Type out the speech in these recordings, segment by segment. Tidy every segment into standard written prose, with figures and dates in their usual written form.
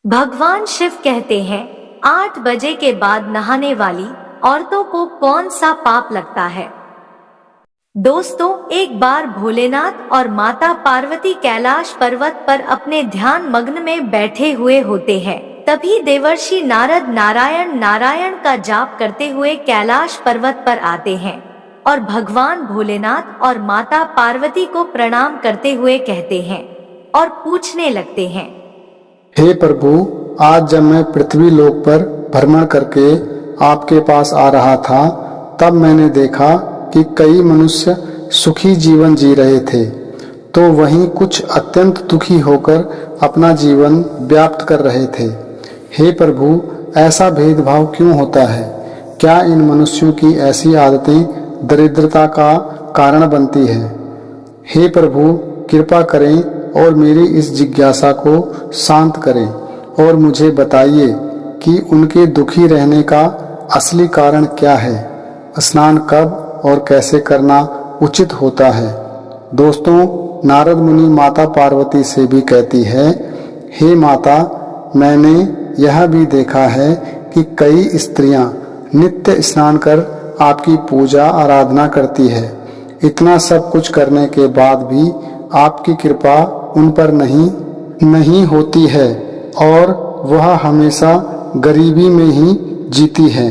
भगवान शिव कहते हैं 8 बजे के बाद नहाने वाली औरतों को कौन सा पाप लगता है। दोस्तों, एक बार भोलेनाथ और माता पार्वती कैलाश पर्वत पर अपने ध्यान मग्न में बैठे हुए होते हैं। तभी देवर्षि नारद नारायण नारायण का जाप करते हुए कैलाश पर्वत पर आते हैं और भगवान भोलेनाथ और माता पार्वती को प्रणाम करते हुए कहते हैं और पूछने लगते हैं, हे प्रभु, आज जब मैं पृथ्वी लोक पर भ्रमण करके आपके पास आ रहा था, तब मैंने देखा कि कई मनुष्य सुखी जीवन जी रहे थे, तो वहीं कुछ अत्यंत दुखी होकर अपना जीवन व्याप्त कर रहे थे। हे प्रभु, ऐसा भेदभाव क्यों होता है? क्या इन मनुष्यों की ऐसी आदतें दरिद्रता का कारण बनती है? हे प्रभु, कृपा करें और मेरी इस जिज्ञासा को शांत करें और मुझे बताइए कि उनके दुखी रहने का असली कारण क्या है। स्नान कब और कैसे करना उचित होता है? दोस्तों, नारद मुनि माता पार्वती से भी कहती है, हे माता, मैंने यह भी देखा है कि कई स्त्रियां नित्य स्नान कर आपकी पूजा आराधना करती है। इतना सब कुछ करने के बाद भी आपकी कृपा उन पर नहीं होती है और वह हमेशा गरीबी में ही जीती है।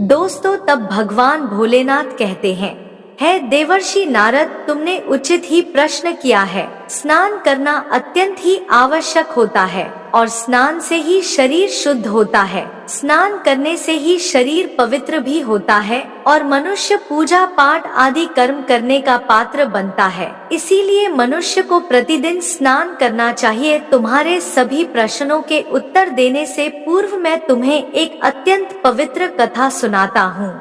दोस्तों, तब भगवान भोलेनाथ कहते हैं, हे देवर्षि नारद, तुमने उचित ही प्रश्न किया है। स्नान करना अत्यंत ही आवश्यक होता है और स्नान से ही शरीर शुद्ध होता है। स्नान करने से ही शरीर पवित्र भी होता है और मनुष्य पूजा पाठ आदि कर्म करने का पात्र बनता है। इसीलिए मनुष्य को प्रतिदिन स्नान करना चाहिए। तुम्हारे सभी प्रश्नों के उत्तर देने से पूर्व मैं तुम्हें एक अत्यंत पवित्र कथा सुनाता हूँ।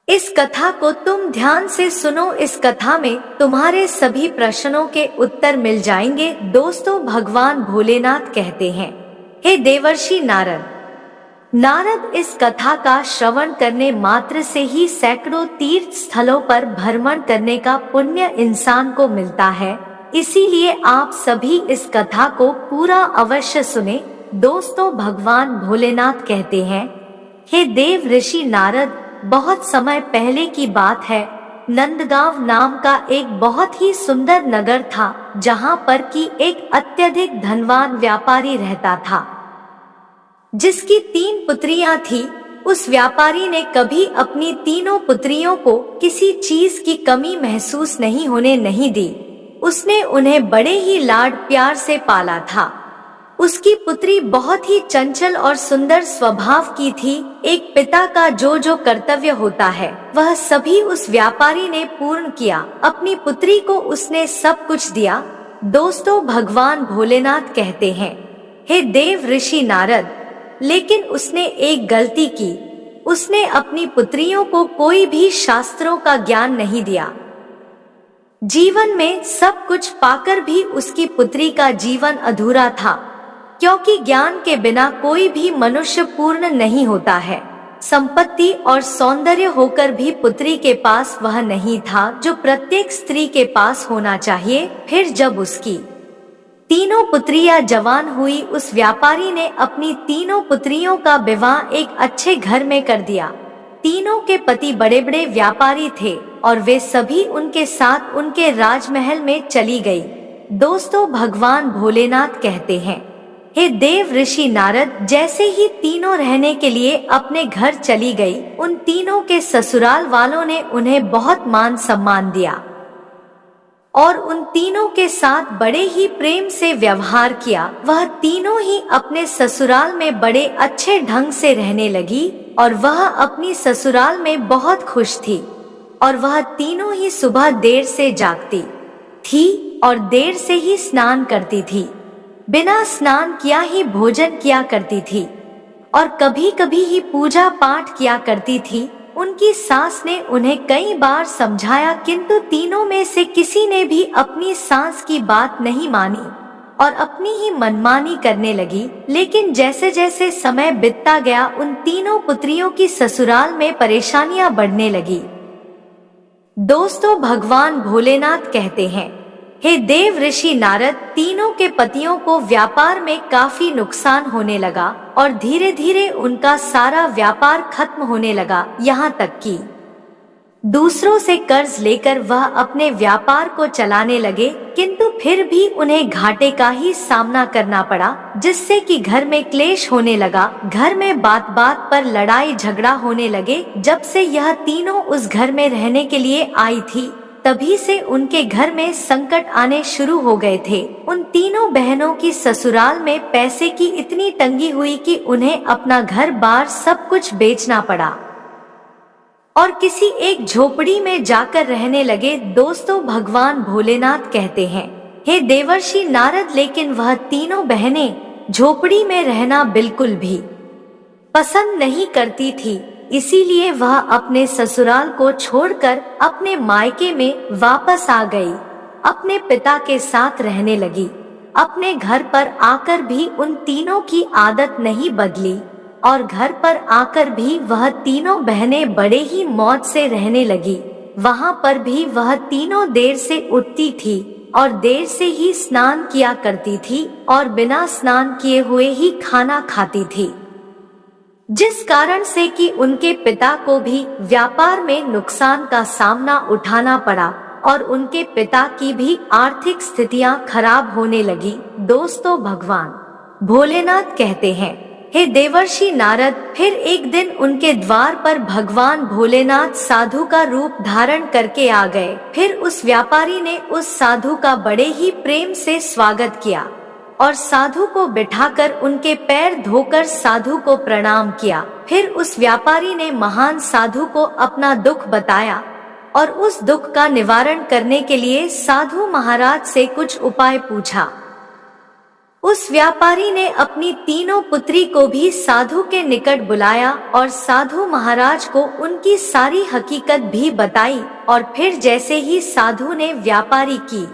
इस कथा को तुम ध्यान से सुनो। इस कथा में तुम्हारे सभी प्रश्नों के उत्तर मिल जाएंगे। दोस्तों, भगवान भोलेनाथ कहते हैं, हे देवर्षि नारद, इस कथा का श्रवण करने मात्र से ही सैकड़ों तीर्थ स्थलों पर भ्रमण करने का पुण्य इंसान को मिलता है। इसीलिए आप सभी इस कथा को पूरा अवश्य सुने। दोस्तों, भगवान भोलेनाथ कहते हैं, हे देव ऋषि नारद, बहुत समय पहले की बात है। नंदगांव नाम का एक बहुत ही सुंदर नगर था, जहां पर की एक अत्यधिक धनवान व्यापारी रहता था, जिसकी 3 पुत्रियां थी। उस व्यापारी ने कभी अपनी तीनों पुत्रियों को किसी चीज की कमी महसूस नहीं दी। उसने उन्हें बड़े ही लाड प्यार से पाला था। उसकी पुत्री बहुत ही चंचल और सुंदर स्वभाव की थी। एक पिता का जो कर्तव्य होता है, वह सभी उस व्यापारी ने पूर्ण किया। अपनी पुत्री को उसने सब कुछ दिया। दोस्तों, भगवान भोलेनाथ कहते हैं, हे देव ऋषि नारद, लेकिन उसने एक गलती की। उसने अपनी पुत्रियों को कोई भी शास्त्रों का ज्ञान नहीं दिया। जीवन में सब कुछ पाकर भी उसकी पुत्री का जीवन अधूरा था, क्योंकि ज्ञान के बिना कोई भी मनुष्य पूर्ण नहीं होता है। संपत्ति और सौंदर्य होकर भी पुत्री के पास वह नहीं था जो प्रत्येक स्त्री के पास होना चाहिए। फिर जब उसकी तीनों पुत्रियां जवान हुई, उस व्यापारी ने अपनी तीनों पुत्रियों का विवाह एक अच्छे घर में कर दिया। तीनों के पति बड़े बड़े व्यापारी थे और वे सभी उनके साथ उनके राजमहल में चली गई। दोस्तों, भगवान भोलेनाथ कहते हैं, हे देव ऋषि नारद, जैसे ही तीनों रहने के लिए अपने घर चली गई, उन तीनों के ससुराल वालों ने उन्हें बहुत मान सम्मान दिया और उन तीनों के साथ बड़े ही प्रेम से व्यवहार किया। वह तीनों ही अपने ससुराल में बड़े अच्छे ढंग से रहने लगी और वह अपनी ससुराल में बहुत खुश थी। और वह तीनों ही सुबह देर से जागती थी और देर से ही स्नान करती थी। बिना स्नान किया ही भोजन किया करती थी और कभी कभी ही पूजा पाठ किया करती थी। उनकी सास ने उन्हें कई बार समझाया, किंतु तीनों में से किसी ने भी अपनी सास की बात नहीं मानी और अपनी ही मनमानी करने लगी। लेकिन जैसे जैसे समय बीतता गया, उन तीनों पुत्रियों की ससुराल में परेशानियां बढ़ने लगी। दोस्तों, भगवान भोलेनाथ कहते हैं, हे देव ऋषि नारद, तीनों के पतियों को व्यापार में काफी नुकसान होने लगा और धीरे धीरे उनका सारा व्यापार खत्म होने लगा, यहाँ तक कि दूसरों से कर्ज लेकर वह अपने व्यापार को चलाने लगे, किंतु फिर भी उन्हें घाटे का ही सामना करना पड़ा, जिससे कि घर में क्लेश होने लगा। घर में बात बात पर लड़ाई झगड़ा होने लगे। जब से यह तीनों उस घर में रहने के लिए आई थी, तभी से उनके घर में संकट आने शुरू हो गए थे। उन तीनों बहनों की ससुराल में पैसे की इतनी तंगी हुई कि उन्हें अपना घर बार सब कुछ बेचना पड़ा और किसी एक झोपड़ी में जाकर रहने लगे। दोस्तों, भगवान भोलेनाथ कहते हैं, हे देवर्षि नारद, लेकिन वह तीनों बहनें झोपड़ी में रहना बिल्कुल भी पसंद नहीं करती थी। इसीलिए वह अपने ससुराल को छोड़कर अपने मायके में वापस आ गई, अपने पिता के साथ रहने लगी। अपने घर पर आकर भी उन तीनों की आदत नहीं बदली और घर पर आकर भी वह तीनों बहनें बड़े ही मौज से रहने लगी। वहाँ पर भी वह तीनों देर से उठती थी और देर से ही स्नान किया करती थी और बिना स्नान किए हुए ही खाना खाती थी, जिस कारण से कि उनके पिता को भी व्यापार में नुकसान का सामना उठाना पड़ा और उनके पिता की भी आर्थिक स्थितियां खराब होने लगी। दोस्तों, भगवान भोलेनाथ कहते हैं, हे देवर्षि नारद, फिर एक दिन उनके द्वार पर भगवान भोलेनाथ साधु का रूप धारण करके आ गए। फिर उस व्यापारी ने उस साधु का बड़े ही प्रेम से स्वागत किया और साधु को बिठाकर उनके पैर धोकर साधु को प्रणाम किया। फिर उस व्यापारी ने महान साधु को अपना दुख बताया और उस दुख का निवारण करने के लिए साधु महाराज से कुछ उपाय पूछा। उस व्यापारी ने अपनी तीनों पुत्री को भी साधु के निकट बुलाया और साधु महाराज को उनकी सारी हकीकत भी बताई और फिर जैसे ही साधु ने व्यापारी की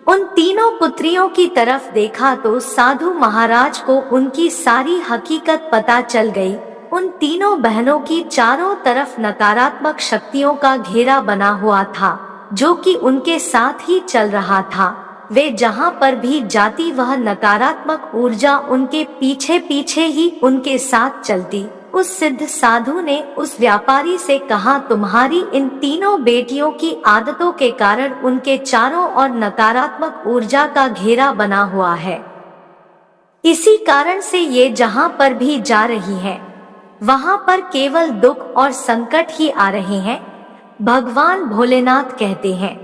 उन तीनों पुत्रियों की तरफ देखा तो साधु महाराज को उनकी सारी हकीकत पता चल गई। उन तीनों बहनों की चारों तरफ नकारात्मक शक्तियों का घेरा बना हुआ था, जो कि उनके साथ ही चल रहा था। वे जहाँ पर भी जाती वह नकारात्मक ऊर्जा उनके पीछे पीछे ही उनके साथ चलती। उस सिद्ध साधु ने उस व्यापारी से कहा, तुम्हारी इन तीनों बेटियों की आदतों के कारण उनके चारों ओर नकारात्मक ऊर्जा का घेरा बना हुआ है। इसी कारण से ये जहाँ पर भी जा रही हैं, वहाँ पर केवल दुख और संकट ही आ रहे हैं। भगवान भोलेनाथ कहते हैं,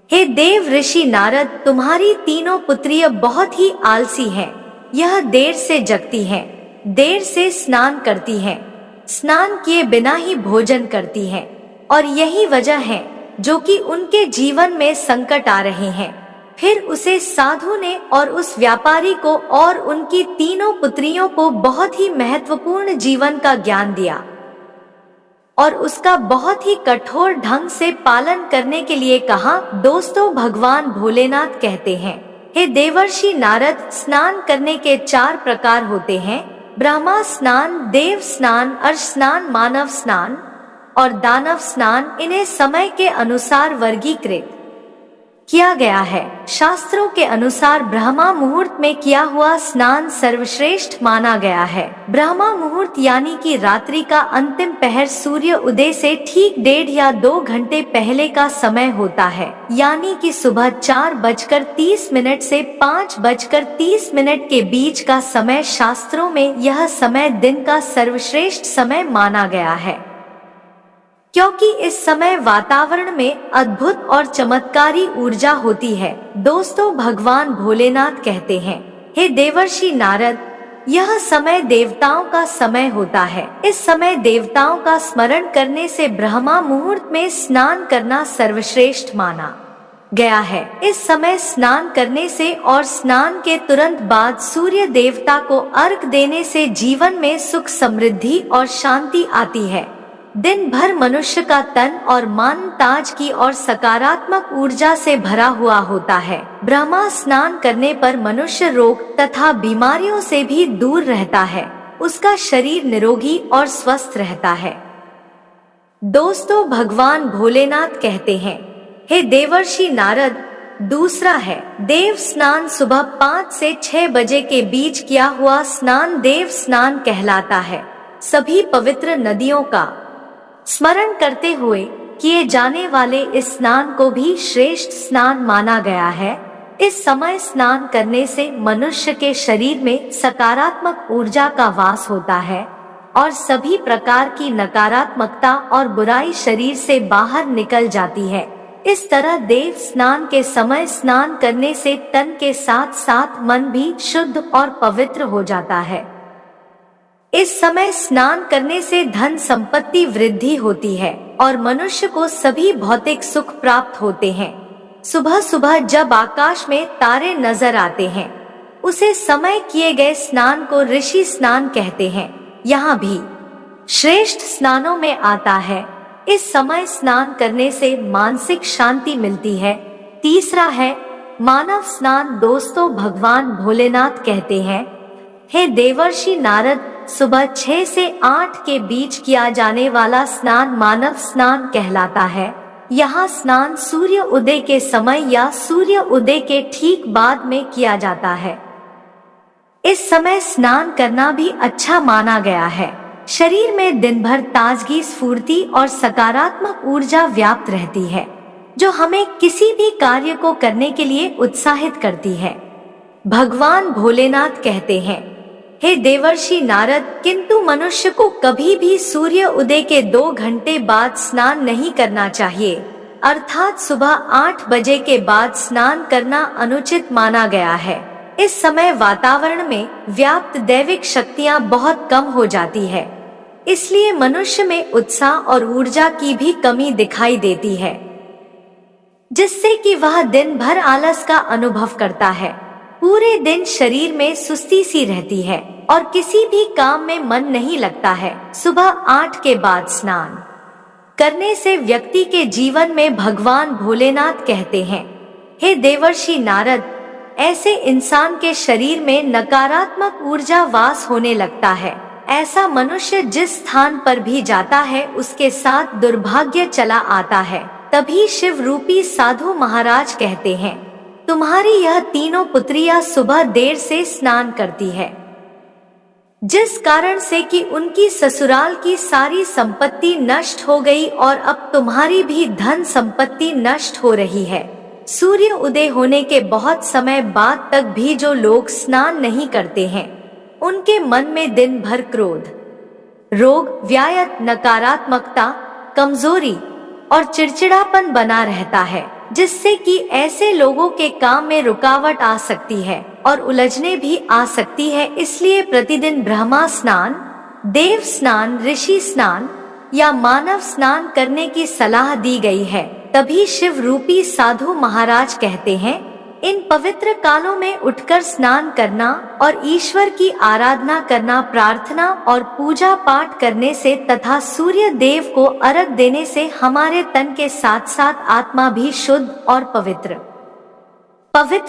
हे देव ऋषि नारद, तुम्हारी तीनों पुत्रियां बहुत ही आलसी हैं। यह देर से जगती हैं, देर से स्नान करती हैं, स्नान किए बिना ही भोजन करती हैं और यही वजह है जो कि उनके जीवन में संकट आ रहे हैं। फिर उसे साधु ने और उस व्यापारी को और उनकी तीनों पुत्रियों को बहुत ही महत्वपूर्ण जीवन का ज्ञान दिया और उसका बहुत ही कठोर ढंग से पालन करने के लिए कहा। दोस्तों, भगवान भोलेनाथ कहते हैं, हे देवर्षि नारद, स्नान करने के 4 प्रकार होते हैं, ब्रह्मा स्नान, देव स्नान, अर्श स्नान, मानव स्नान और दानव स्नान। इन्हें समय के अनुसार वर्गीकृत किया गया है। शास्त्रों के अनुसार ब्रह्मा मुहूर्त में किया हुआ स्नान सर्वश्रेष्ठ माना गया है। ब्रह्मा मुहूर्त यानी कि रात्रि का अंतिम पहर सूर्य उदय से ठीक 1.5 या 2 घंटे पहले का समय होता है, यानी कि सुबह 4:30 से 5:30 के बीच का समय। शास्त्रों में यह समय दिन का सर्वश्रेष्ठ समय माना गया है, क्योंकि इस समय वातावरण में अद्भुत और चमत्कारी ऊर्जा होती है। दोस्तों, भगवान भोलेनाथ कहते हैं, हे देवर्षि नारद, यह समय देवताओं का समय होता है। इस समय देवताओं का स्मरण करने से ब्रह्मा मुहूर्त में स्नान करना सर्वश्रेष्ठ माना गया है। इस समय स्नान करने से और स्नान के तुरंत बाद सूर्य देवता को अर्घ देने से जीवन में सुख, समृद्धि और शांति आती है। दिन भर मनुष्य का तन और मन ताजगी और सकारात्मक ऊर्जा से भरा हुआ होता है। ब्रह्मा स्नान करने पर मनुष्य रोग तथा बीमारियों से भी दूर रहता है, उसका शरीर निरोगी और स्वस्थ रहता है। दोस्तों, भगवान भोलेनाथ कहते हैं, हे देवर्षि नारद, दूसरा है देव स्नान। सुबह 5 से 6 बजे के बीच किया हुआ स्नान देव स्नान कहलाता है। सभी पवित्र नदियों का स्मरण करते हुए किए जाने वाले इस स्नान को भी श्रेष्ठ स्नान माना गया है। इस समय स्नान करने से मनुष्य के शरीर में सकारात्मक ऊर्जा का वास होता है और सभी प्रकार की नकारात्मकता और बुराई शरीर से बाहर निकल जाती है। इस तरह देव स्नान के समय स्नान करने से तन के साथ साथ मन भी शुद्ध और पवित्र हो जाता है। इस समय स्नान करने से धन संपत्ति वृद्धि होती है और मनुष्य को सभी भौतिक सुख प्राप्त होते हैं। सुबह सुबह जब आकाश में तारे नजर आते हैं उसे समय किए गए स्नान को ऋषि स्नान कहते हैं। यहाँ भी श्रेष्ठ स्नानों में आता है। इस समय स्नान करने से मानसिक शांति मिलती है। तीसरा है मानव स्नान। दोस्तों, भगवान भोलेनाथ कहते हैं, हे देवर्षि नारद, सुबह 6 से 8 के बीच किया जाने वाला स्नान मानव स्नान कहलाता है। यहाँ स्नान सूर्य उदय के समय या सूर्य उदय के ठीक बाद में किया जाता है। इस समय स्नान करना भी अच्छा माना गया है। शरीर में दिन भर ताजगी, स्फूर्ति और सकारात्मक ऊर्जा व्याप्त रहती है जो हमें किसी भी कार्य को करने के लिए उत्साहित करती है। भगवान भोलेनाथ कहते हैं, हे देवर्षि नारद, किंतु मनुष्य को कभी भी सूर्य उदय के 2 घंटे बाद स्नान नहीं करना चाहिए, अर्थात सुबह 8 बजे के बाद स्नान करना अनुचित माना गया है। इस समय वातावरण में व्याप्त दैविक शक्तियां बहुत कम हो जाती है, इसलिए मनुष्य में उत्साह और ऊर्जा की भी कमी दिखाई देती है, जिससे कि वह दिन भर आलस का अनुभव करता है। पूरे दिन शरीर में सुस्ती सी रहती है और किसी भी काम में मन नहीं लगता है। सुबह 8 के बाद स्नान करने से व्यक्ति के जीवन में भगवान भोलेनाथ कहते हैं, हे देवर्षि नारद, ऐसे इंसान के शरीर में नकारात्मक ऊर्जा वास होने लगता है। ऐसा मनुष्य जिस स्थान पर भी जाता है उसके साथ दुर्भाग्य चला आता है। तभी शिव रूपी साधु महाराज कहते हैं, तुम्हारी यह तीनों पुत्रियां सुबह देर से स्नान करती है, जिस कारण से कि उनकी ससुराल की सारी संपत्ति नष्ट हो गई और अब तुम्हारी भी धन संपत्ति नष्ट हो रही है। सूर्य उदय होने के बहुत समय बाद तक भी जो लोग स्नान नहीं करते हैं उनके मन में दिन भर क्रोध, रोग, व्यायत, नकारात्मकता, कमजोरी और चिड़चिड़ापन बना रहता है, जिससे कि ऐसे लोगों के काम में रुकावट आ सकती है और उलझने भी आ सकती है। इसलिए प्रतिदिन ब्रह्मा स्नान, देव स्नान, ऋषि स्नान या मानव स्नान करने की सलाह दी गई है। तभी शिव रूपी साधु महाराज कहते हैं, इन पवित्र कालों में उठकर स्नान करना और ईश्वर की आराधना करना, प्रार्थना और पूजा पाठ करने से तथा सूर्य देव को अर्घ देने से हमारे तन के साथ साथ आत्मा भी शुद्ध और पवित्र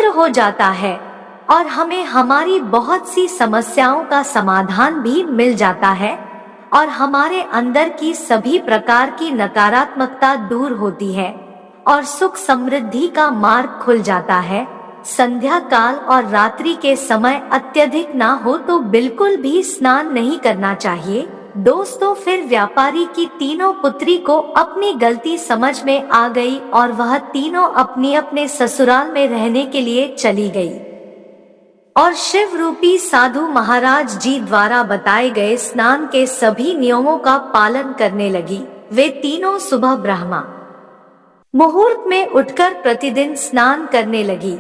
हो जाता है और हमें हमारी बहुत सी समस्याओं का समाधान भी मिल जाता है और हमारे अंदर की सभी प्रकार की नकारात्मकता दूर होती है और सुख समृद्धि का मार्ग खुल जाता है। संध्या काल और रात्रि के समय अत्यधिक ना हो तो बिल्कुल भी स्नान नहीं करना चाहिए। दोस्तों, फिर व्यापारी की तीनों पुत्री को अपनी गलती समझ में आ गई और वह तीनों अपने अपने ससुराल में रहने के लिए चली गई और शिव रूपी साधु महाराज जी द्वारा बताए गए स्नान के सभी नियमों का पालन करने लगी। वे तीनों सुबह ब्रह्मा मुहूर्त में उठकर प्रतिदिन स्नान करने लगी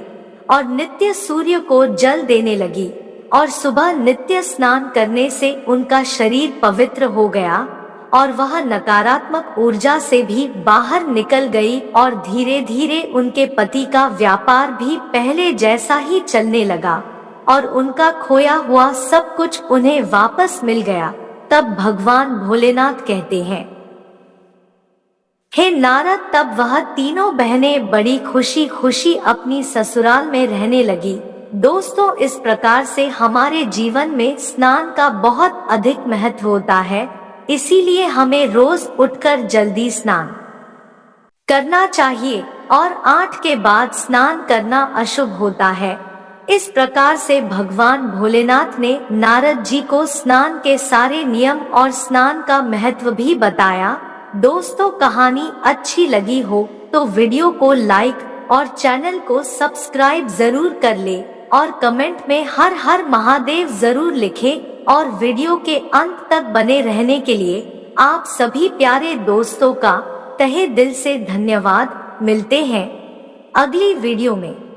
और नित्य सूर्य को जल देने लगी और सुबह नित्य स्नान करने से उनका शरीर पवित्र हो गया और वह नकारात्मक ऊर्जा से भी बाहर निकल गई और धीरे धीरे उनके पति का व्यापार भी पहले जैसा ही चलने लगा और उनका खोया हुआ सब कुछ उन्हें वापस मिल गया। तब भगवान भोलेनाथ कहते हैं, हे नारद, तब वह तीनों बहनें बड़ी खुशी खुशी अपनी ससुराल में रहने लगी। दोस्तों, इस प्रकार से हमारे जीवन में स्नान का बहुत अधिक महत्व होता है, इसीलिए हमें रोज उठकर जल्दी स्नान करना चाहिए और 8 के बाद स्नान करना अशुभ होता है। इस प्रकार से भगवान भोलेनाथ ने नारद जी को स्नान के सारे नियम और स्नान का महत्व भी बताया। दोस्तों, कहानी अच्छी लगी हो तो वीडियो को लाइक और चैनल को सब्सक्राइब जरूर कर ले और कमेंट में हर हर महादेव जरूर लिखें और वीडियो के अंत तक बने रहने के लिए आप सभी प्यारे दोस्तों का तहे दिल से धन्यवाद। मिलते हैं अगली वीडियो में।